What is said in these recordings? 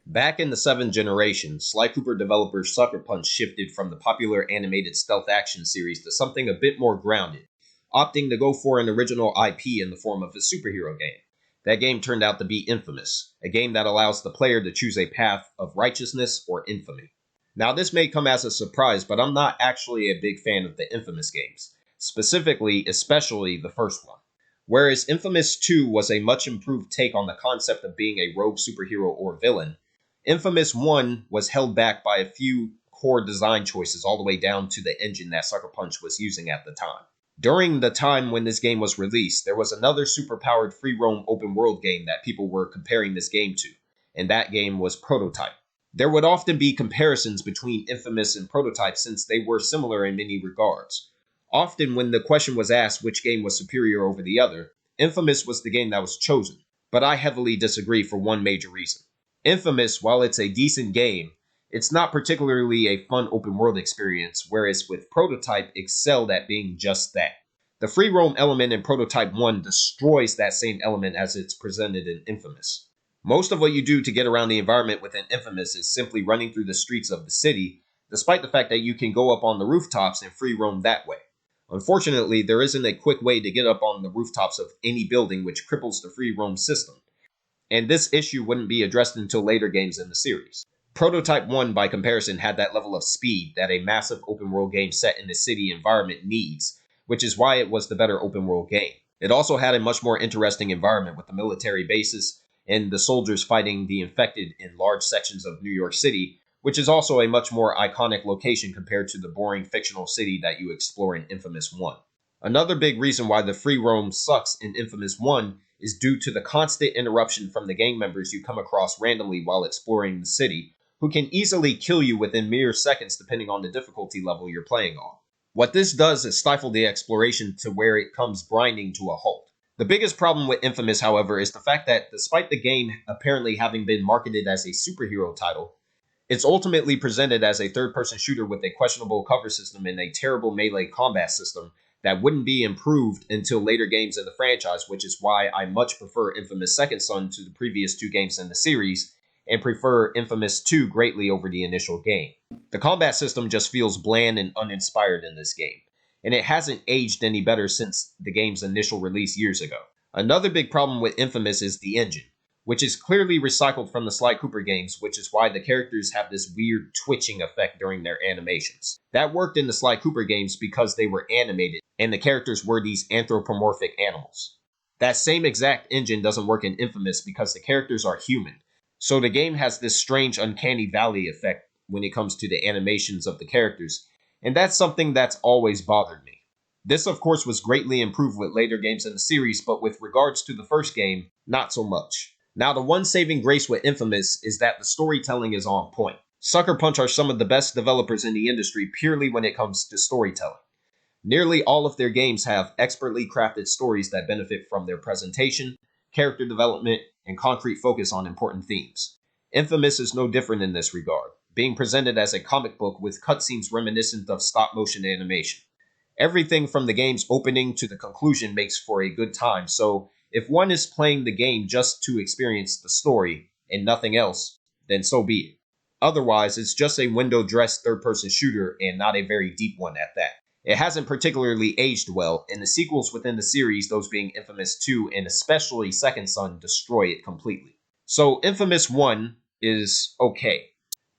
Back in the 7th generation, Sly Cooper developer Sucker Punch shifted from the popular animated stealth action series to something a bit more grounded, opting to go for an original IP in the form of a superhero game. That game turned out to be Infamous, a game that allows the player to choose a path of righteousness or infamy. Now, this may come as a surprise, but I'm not actually a big fan of the Infamous games, especially the first one. Whereas Infamous 2 was a much improved take on the concept of being a rogue superhero or villain, Infamous 1 was held back by a few core design choices all the way down to the engine that Sucker Punch was using at the time. During the time when this game was released, there was another super-powered free-roam open-world game that people were comparing this game to, and that game was Prototype. There would often be comparisons between Infamous and Prototype since they were similar in many regards. Often when the question was asked which game was superior over the other, Infamous was the game that was chosen, but I heavily disagree for one major reason. Infamous, while it's a decent game, it's not particularly a fun open-world experience, whereas with Prototype excelled at being just that. The free roam element in Prototype 1 destroys that same element as it's presented in Infamous. Most of what you do to get around the environment within Infamous is simply running through the streets of the city, despite the fact that you can go up on the rooftops and free roam that way. Unfortunately, there isn't a quick way to get up on the rooftops of any building, which cripples the free roam system. And this issue wouldn't be addressed until later games in the series. Prototype 1, by comparison, had that level of speed that a massive open-world game set in a city environment needs, which is why it was the better open-world game. It also had a much more interesting environment with the military bases and the soldiers fighting the infected in large sections of New York City, which is also a much more iconic location compared to the boring fictional city that you explore in Infamous 1. Another big reason why the free roam sucks in Infamous 1 is due to the constant interruption from the gang members you come across randomly while exploring the city, who can easily kill you within mere seconds depending on the difficulty level you're playing on. What this does is stifle the exploration to where it comes grinding to a halt. The biggest problem with Infamous, however, is the fact that despite the game apparently having been marketed as a superhero title, it's ultimately presented as a third-person shooter with a questionable cover system and a terrible melee combat system that wouldn't be improved until later games in the franchise, which is why I much prefer Infamous Second Son to the previous two games in the series, and prefer Infamous 2 greatly over the initial game. The combat system just feels bland and uninspired in this game, and it hasn't aged any better since the game's initial release years ago. Another big problem with Infamous is the engine, which is clearly recycled from the Sly Cooper games, which is why the characters have this weird twitching effect during their animations. That worked in the Sly Cooper games because they were animated, and the characters were these anthropomorphic animals. That same exact engine doesn't work in Infamous because the characters are human, so the game has this strange uncanny valley effect when it comes to the animations of the characters, and that's something that's always bothered me. This, of course, was greatly improved with later games in the series, but with regards to the first game, not so much. Now, the one saving grace with Infamous is that the storytelling is on point. Sucker Punch are some of the best developers in the industry purely when it comes to storytelling. Nearly all of their games have expertly crafted stories that benefit from their presentation, character development, and concrete focus on important themes. Infamous is no different in this regard, being presented as a comic book with cutscenes reminiscent of stop-motion animation. Everything from the game's opening to the conclusion makes for a good time, so if one is playing the game just to experience the story and nothing else, then so be it. Otherwise, it's just a window-dressed third-person shooter and not a very deep one at that. It hasn't particularly aged well, and the sequels within the series, those being Infamous 2 and especially Second Son, destroy it completely. So Infamous 1 is okay,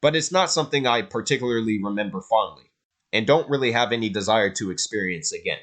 but it's not something I particularly remember fondly, and don't really have any desire to experience again.